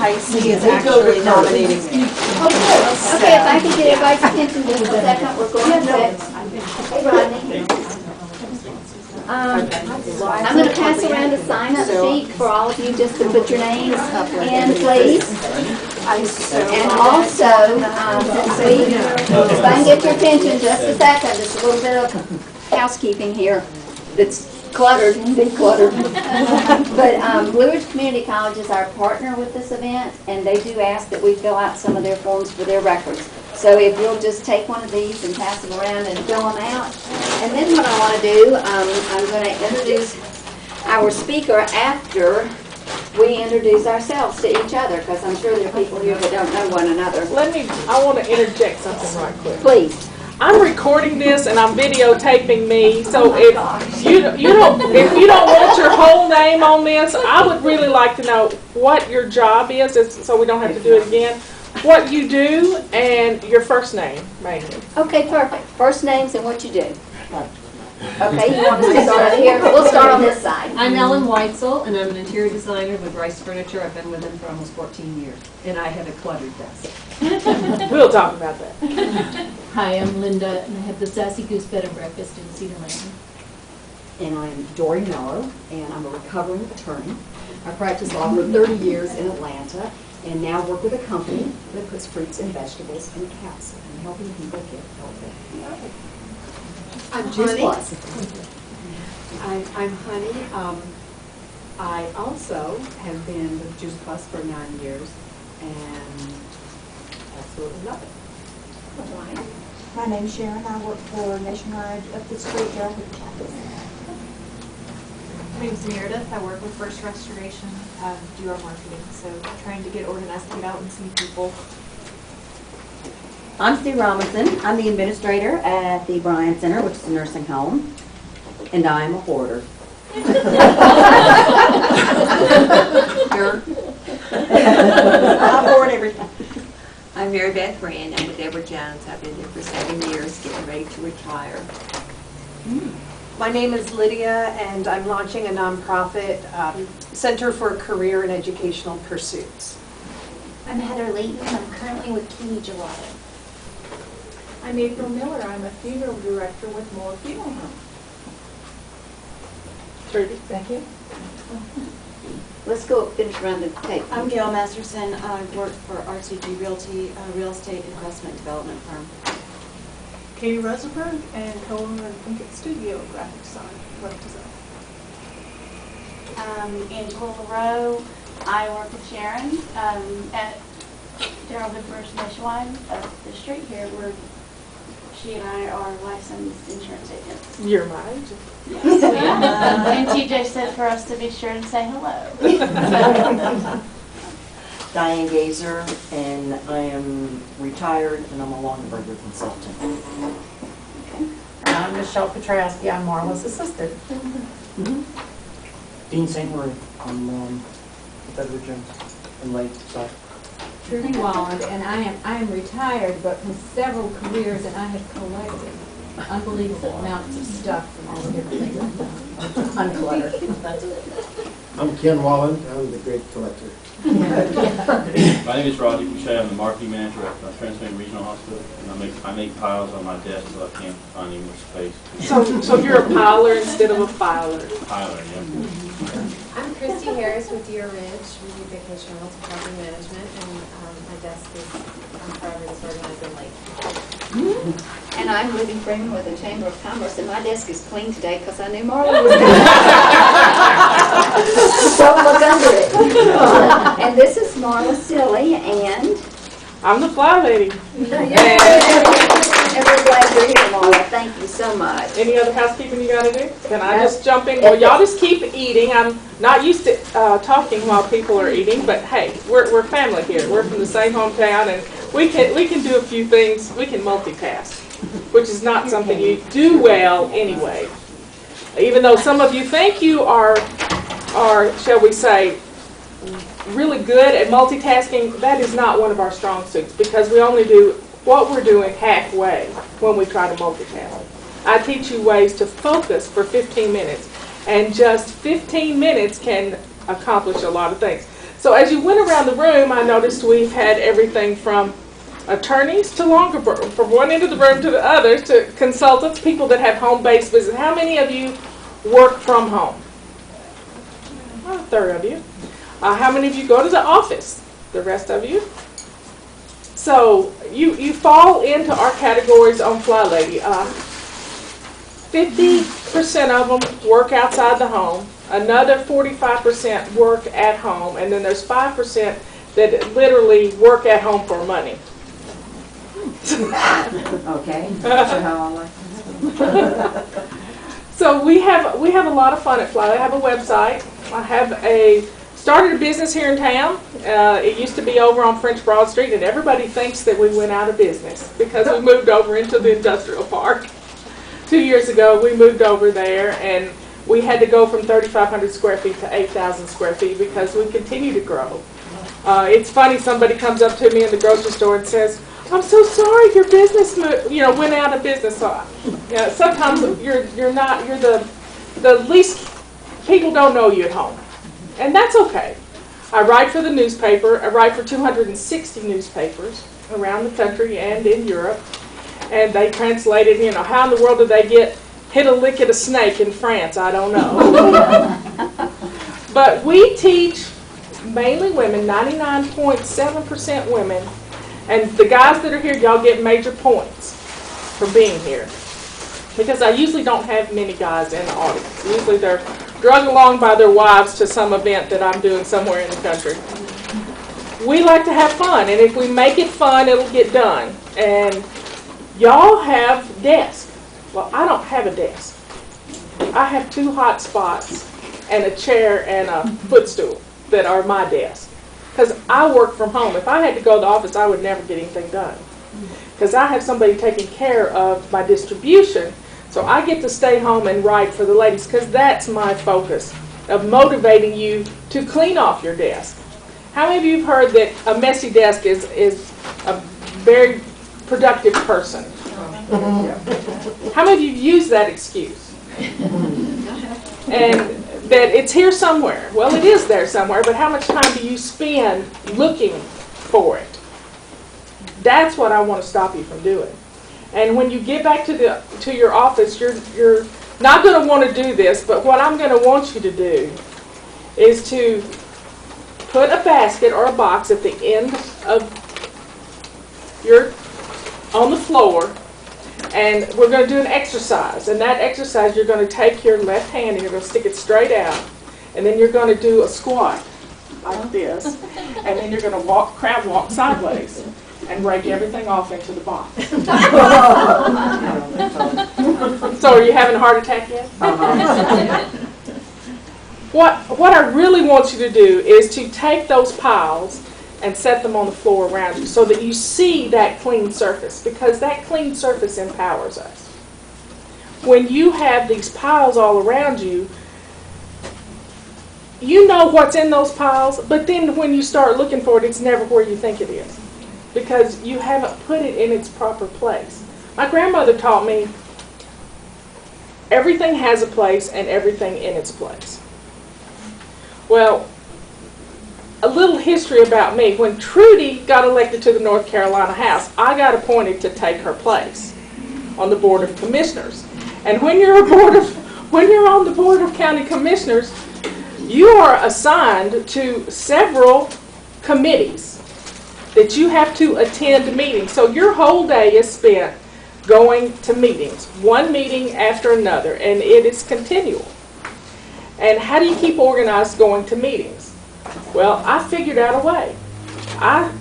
He is actually nominating me. Okay, if I could get everybody's attention just a second, we're going quick. Hey, Rodney. I'm going to pass around a sign-up sheet for all of you just to put your names in, please. And also, if I can get your attention just a second, just a little bit of housekeeping here that's cluttered, decluttered. But Blue Ridge Community College is our partner with this event, and they do ask that we fill out some of their forms for their records. So if you'll just take one of these and pass them around and fill them out. And then what I want to do, I'm going to introduce our speaker after we introduce ourselves to each other, because I'm sure there are people here that don't know one another. I want to interject something right quick. Please. I'm recording this and I'm videotaping me, so if you don't want your whole name on this, I would really like to know what your job is, so we don't have to do it again. What you do and your first name, mainly. Okay, perfect. First names and what you do. Okay, you want us to start over here? We'll start on this side. I'm Ellen Weitzel, and I'm an interior designer with Rice Furniture. I've been with them for almost 14 years, and I have a cluttered desk. We'll talk about that. Hi, I'm Linda, and I have the Sassy Goose Bed and Breakfast in Cedar Lane. And I'm Dory Mello, and I'm a recovering attorney. I practiced law for 30 years in Atlanta, and now work with a company that puts fruits and vegetables in caps and helping people get healthy. I'm Juice Honey. Plus. I'm Honey. I also have been with Juice Plus for 9 years, and absolutely love it. My name's Sharon. I work for Nationwide up the street here with the campus. My name is Meredith. I work with First Restoration, do our marketing, so trying to get organized to get out and see people. I'm Sue Robinson. I'm the administrator at the Bryan Center, which is a nursing home, and I'm a hoarder. I hoard everything. I'm Mary Beth Brand. I'm with Edward Jones. I've been there for 7 years, getting ready to retire. My name is Lydia, and I'm launching a nonprofit Center for Career and Educational Pursuits. I'm Heather Layton. I'm currently with Kiwi Gelato. I'm April Miller. I'm a funeral director with Moore Funeral Home. Trudy, thank you. Let's go finish around the tape. I'm Gail Masterson. I work for RCG Realty, a real estate investment development firm. Katie Rosenberg and co-owner of Pinkett Studio Graphic Design, web design. Angela LaRoe. I work with Sharon at Geraldine First Nationwide up the street here, where she and I are licensed insurance agents. You're my agent. Yes, we are. And TJ said for us to be sure and say hello. Diane Gazer, and I am retired, and I'm a Longaberger consultant. Okay. I'm Michelle Petrowski. I'm Marla's assistant. Dean St. Marie. I'm with Edward Jones in Lakeside. Trudy Walland, and I am retired, but from several careers, and I have collected unbelievable amounts of stuff from all the different things I've done. Uncluttered. I'm Ken Walland. I'm the great collector. My name is Roger Boucher. I'm the marketing manager at Transylvania Regional Hospital, and I make piles on my desk so I can't find any more space. So you're a piler instead of a filer. Piler, yeah. I'm Christy Harris with Deer Ridge. We do vacation rentals and property management, and my desk is forever disorganized and late. And I'm Libby Freeman with the Chamber of Commerce, and my desk is clean today because I knew Marla was coming. Don't look under it. And this is Marla Silly, and I'm the FlyLady. And we're glad you're here, Marla. Thank you so much. Any other housekeeping you got to do? Can I just jump in? Well, y'all just keep eating. I'm not used to talking while people are eating, but hey, we're family here. We're from the same hometown, and we can do a few things. We can multitask, which is not something you do well anyway. Even though some of you think you are, shall we say, really good at multitasking, that is not one of our strong suits, because we only do what we're doing halfway when we try to multitask. I teach you ways to focus for 15 minutes, and just 15 minutes can accomplish a lot of things. So as you went around the room, I noticed we've had everything from attorneys to longer, from one end of the room to the other, to consultants, people that have home-based business. How many of you work from home? Well, a third of you. How many of you go to the office? The rest of you. So you fall into our categories on FlyLady. 50% of them work outside the home. Another 45% work at home. And then there's 5% that literally work at home for money. Okay. So how I like So we have a lot of fun at FlyLady. I have a website. I have started a business here in town. It used to be over on French Broad Street, and everybody thinks that we went out of business because we moved over into the industrial park. 2 years ago, we moved over there, and we had to go from 3,500 square feet to 8,000 square feet because we continue to grow. It's funny, somebody comes up to me in the grocery store and says, "I'm so sorry, your business went out of business." So, sometimes you're the least, people don't know you at home. And that's okay. I write for the newspaper. I write for 260 newspapers around the country and in Europe. And they translated, how in the world did they get hit a lick at a snake in France? I don't know. But we teach mainly women, 99.7% women. And the guys that are here, y'all get major points for being here. Because I usually don't have many guys in the audience. Usually they're drug along by their wives to some event that I'm doing somewhere in the country. We like to have fun, and if we make it fun, it'll get done. And y'all have desks. Well, I don't have a desk. I have 2 hot spots and a chair and a footstool that are my desk. Because I work from home. If I had to go to the office, I would never get anything done. Because I have somebody taking care of my distribution. So I get to stay home and write for the ladies because that's my focus of motivating you to clean off your desk. How many of you have heard that a messy desk is a very productive person? How many of you use that excuse? And that it's here somewhere. Well, it is there somewhere, but how much time do you spend looking for it? That's what I want to stop you from doing. And when you get back to your office, you're not going to want to do this, but what I'm going to want you to do is to put a basket or a box at the end of on the floor, and we're going to do an exercise. And that exercise, you're going to take your left hand and you're going to stick it straight out, and then you're going to do a squat like this, and then you're going to crab walk sideways and rake everything off into the box. So are you having a heart attack yet? What I really want you to do is to take those piles and set them on the floor around you so that you see that clean surface, because that clean surface empowers us. When you have these piles all around you, you know what's in those piles, but then when you start looking for it, it's never where you think it is, because you haven't put it in its proper place. My grandmother taught me everything has a place and everything in its place. Well, a little history about me. When Trudy got elected to the North Carolina House, I got appointed to take her place on the Board of Commissioners. And when you're on the Board of County Commissioners, you are assigned to several committees that you have to attend meetings. So your whole day is spent going to meetings, one meeting after another, and it is continual. And how do you keep organized going to meetings? Well, I figured out a way. I